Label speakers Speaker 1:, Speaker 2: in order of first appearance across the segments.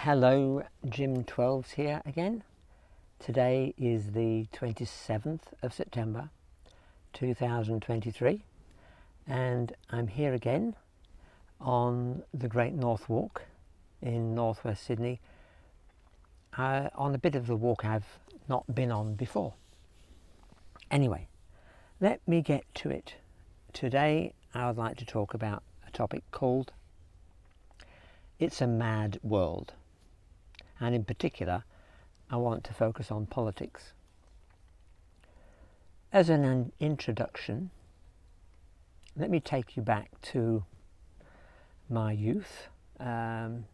Speaker 1: Hello, Jim 12s here again. Today is the 27th of September 2023 and I'm here again on the Great North Walk in northwest Sydney, on a bit of the walk I've not been on before. Anyway, let me get to it. Today I would like to talk about a topic called It's a Mad World. And in particular, I want to focus on politics. As an introduction, let me take you back to my youth. I'm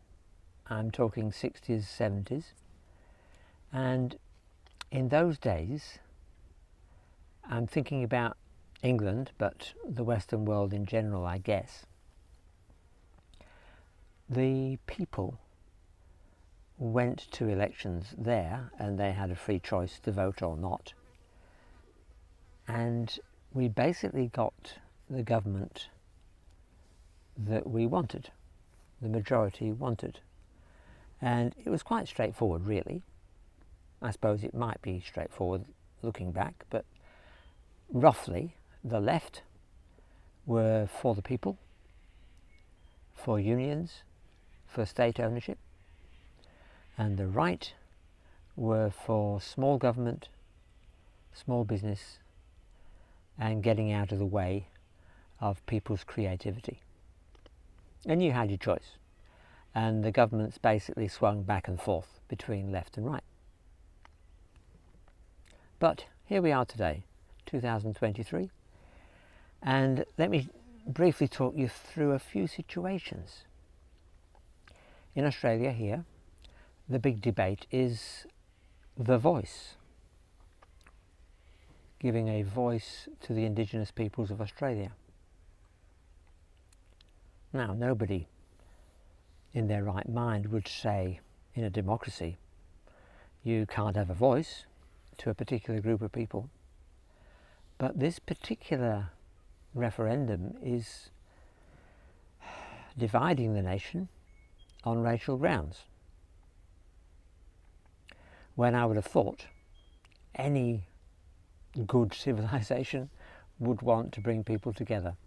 Speaker 1: talking 60s, 70s. And in those days, I'm thinking about England, but the Western world in general, I guess. The people went to elections there and they had a free choice to vote or not, and we basically got the government that we wanted, the majority wanted, and it was quite straightforward really. I suppose it might be straightforward looking back, but roughly the left were for the people, for unions, for state ownership, and the right were for small government, small business, and getting out of the way of people's creativity. And you had your choice. And the governments basically swung back and forth between left and right. But here we are today, 2023, and let me briefly talk you through a few situations. In Australia here, the big debate is the voice, giving a voice to the indigenous peoples of Australia. Now, nobody in their right mind would say in a democracy you can't have a voice to a particular group of people, but this particular referendum is dividing the nation on racial grounds, when I would have thought any good civilization would want to bring people together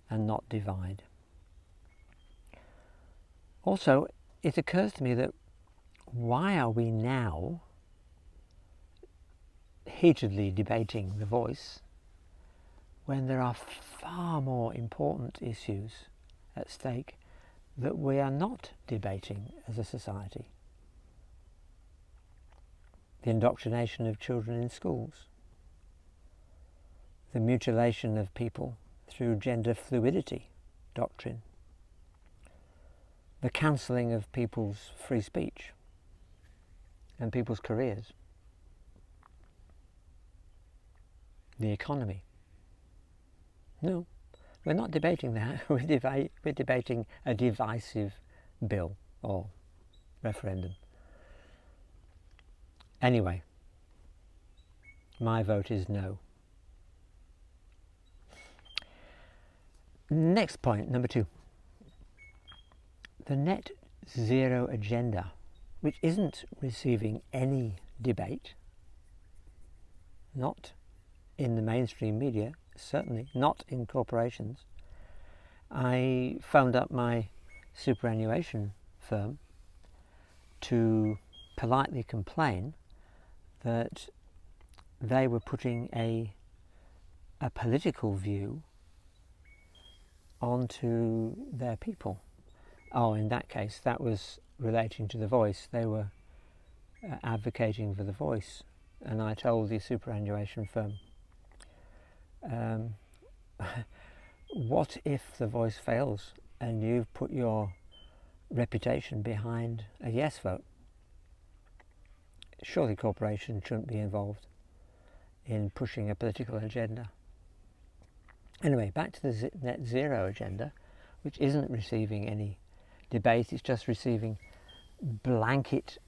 Speaker 1: and not divide. Also, it occurs to me that why are we now heatedly debating the voice when there are far more important issues at stake that we are not debating as a society? The indoctrination of children in schools, the mutilation of people through gender fluidity doctrine, the cancelling of people's free speech and people's careers, the economy. No, we're not debating that. We're debating a divisive bill or referendum. Anyway, my vote is no. Next point, number 2. The net zero agenda, which isn't receiving any debate, not in the mainstream media, certainly not in corporations. I phoned up my superannuation firm to politely complain that they were putting a political view onto their people. Oh, in that case, that was relating to the voice. They were advocating for the voice. And I told the superannuation firm, what if the voice fails and you've put your reputation behind a yes vote? Surely corporations shouldn't be involved in pushing a political agenda. Anyway, back to the net zero agenda, which isn't receiving any debate. It's just receiving blanket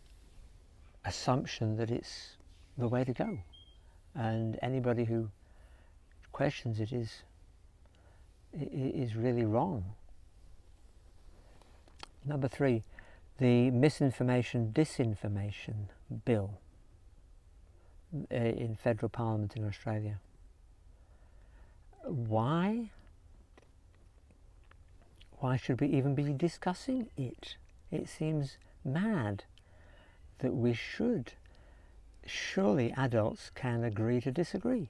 Speaker 1: assumption that it's the way to go, and anybody who questions it is really wrong. Number 3, The Misinformation, Disinformation bill in federal parliament in Australia. Why? Why should we even be discussing it? It seems mad that we should. Surely adults can agree to disagree.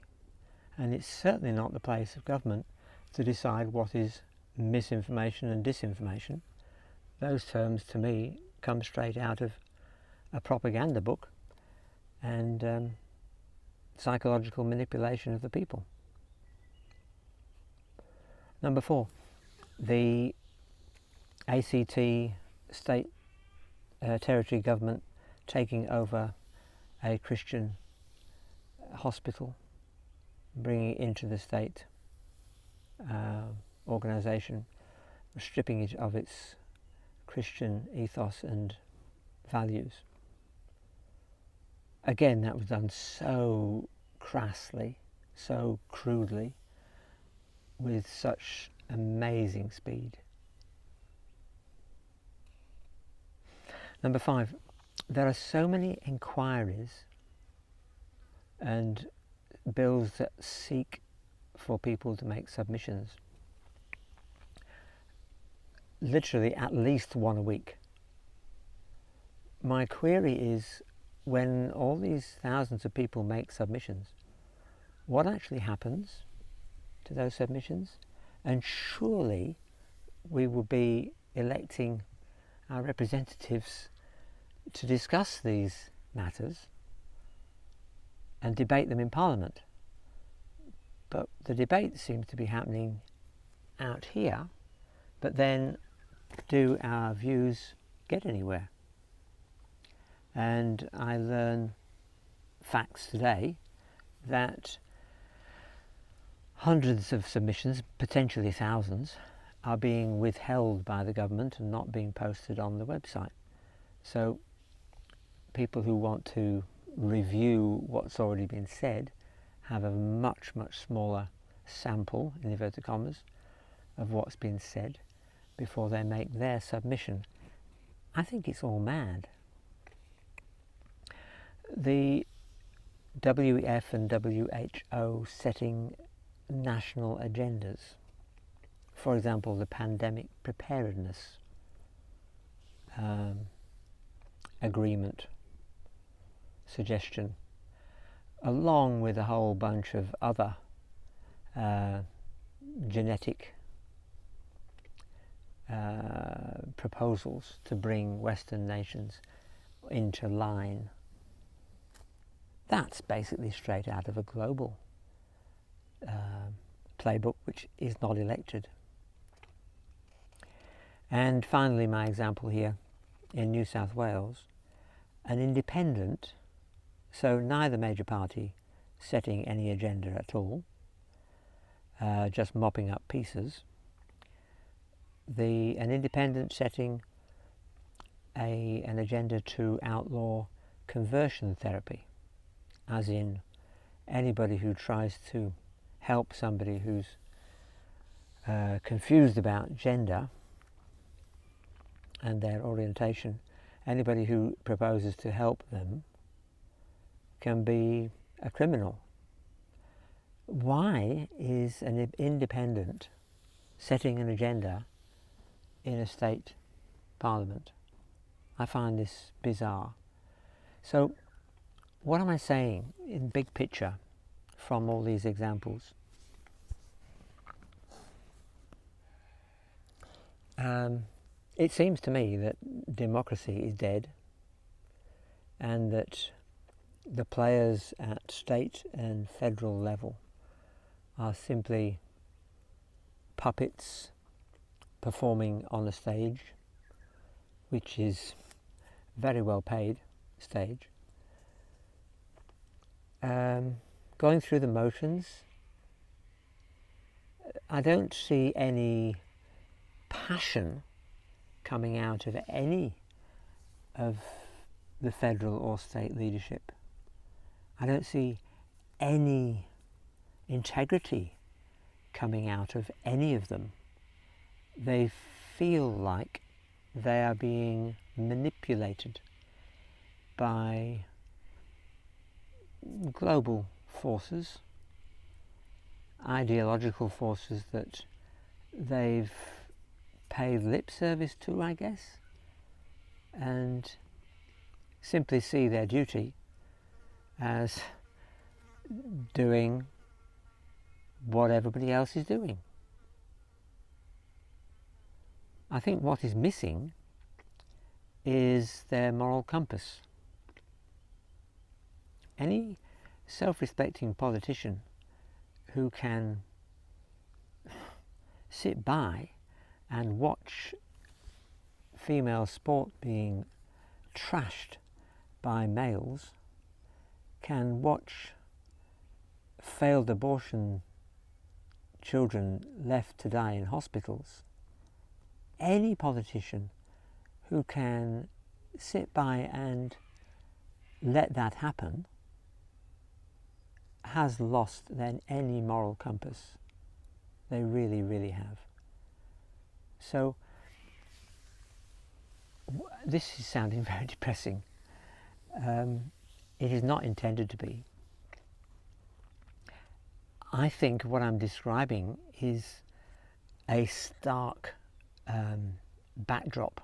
Speaker 1: And it's certainly not the place of government to decide what is misinformation and disinformation. Those terms, to me, come straight out of a propaganda book and psychological manipulation of the people. Number 4, the ACT state territory government taking over a Christian hospital, bringing it into the state organisation, stripping it of its Christian ethos and values. Again, that was done so crassly, so crudely, with such amazing speed. Number 5, there are so many inquiries and bills that seek for people to make submissions. Literally at least one a week. My query is, when all these thousands of people make submissions, what actually happens to those submissions? And surely we will be electing our representatives to discuss these matters and debate them in Parliament. But the debate seems to be happening out here, but then do our views get anywhere? And I learn facts today that hundreds of submissions, potentially thousands, are being withheld by the government and not being posted on the website. So people who want to review what's already been said have a much, much smaller sample, in inverted commas, of what's been said before they make their submission. I think it's all mad. The WEF and WHO setting national agendas. For example, the pandemic preparedness agreement suggestion, along with a whole bunch of other genetic proposals to bring Western nations into line. That's basically straight out of a global playbook which is not elected. And finally, my example here in New South Wales, an independent, so neither major party setting any agenda at all, just mopping up pieces, an independent setting an agenda to outlaw conversion therapy, as in anybody who tries to help somebody who's confused about gender and their orientation, anybody who proposes to help them can be a criminal. Why is an independent setting an agenda in a state parliament? I find this bizarre. So what am I saying in big picture from all these examples? It seems to me that democracy is dead, and that the players at state and federal level are simply puppets performing on a stage, which is very well paid stage, going through the motions. I don't see any passion coming out of any of the federal or state leadership. I don't see any integrity coming out of any of them. They feel like they are being manipulated by global forces, ideological forces that they've paid lip service to, I guess, and simply see their duty as doing what everybody else is doing. I think what is missing is their moral compass. Any self-respecting politician who can sit by and watch female sport being trashed by males, can watch failed abortion children left to die in hospitals. Any politician who can sit by and let that happen has lost then any moral compass. They really, really have. So this is sounding very depressing. It is not intended to be. I think what I'm describing is a stark backdrop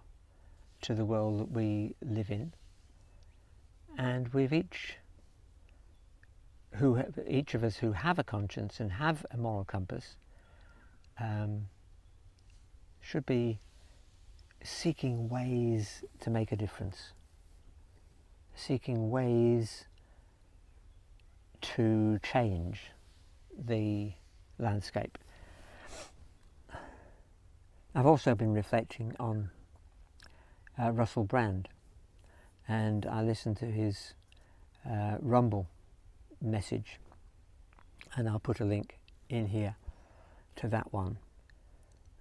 Speaker 1: to the world that we live in, and with each of us who have a conscience and have a moral compass should be seeking ways to make a difference, seeking ways to change the landscape. I've also been reflecting on Russell Brand, and I listened to his Rumble message, and I'll put a link in here to that one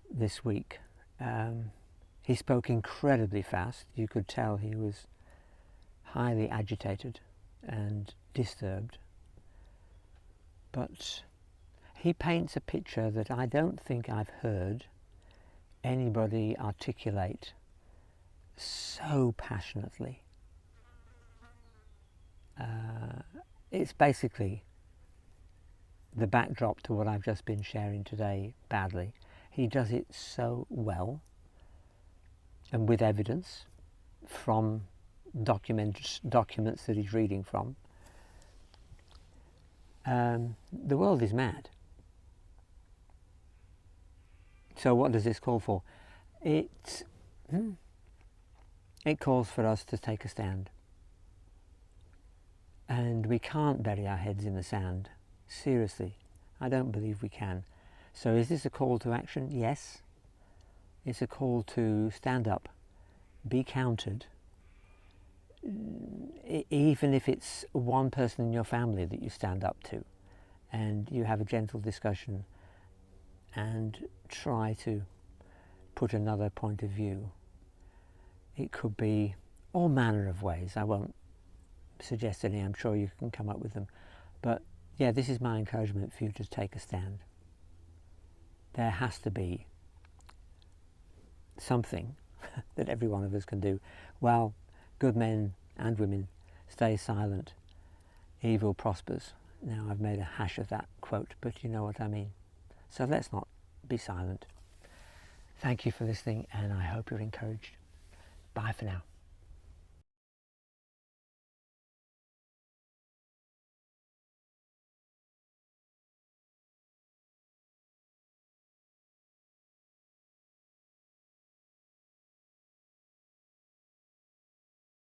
Speaker 1: this week. He spoke incredibly fast. You could tell he was highly agitated and disturbed, but he paints a picture that I don't think I've heard anybody articulate so passionately. It's basically the backdrop to what I've just been sharing today badly. He does it so well, and with evidence from documents that he's reading from. The world is mad. So what does this call for? It calls for us to take a stand. And we can't bury our heads in the sand. Seriously, I don't believe we can. So is this a call to action? Yes. It's a call to stand up, be counted, even if it's one person in your family that you stand up to, and you have a gentle discussion and try to put another point of view. It could be all manner of ways. I won't suggest any, I'm sure you can come up with them. But yeah, this is my encouragement for you to take a stand. There has to be something that every one of us can do. While good men and women stay silent, evil prospers. Now I've made a hash of that quote, but you know what I mean. So let's not be silent. Thank you for listening, and I hope you're encouraged. Bye for now.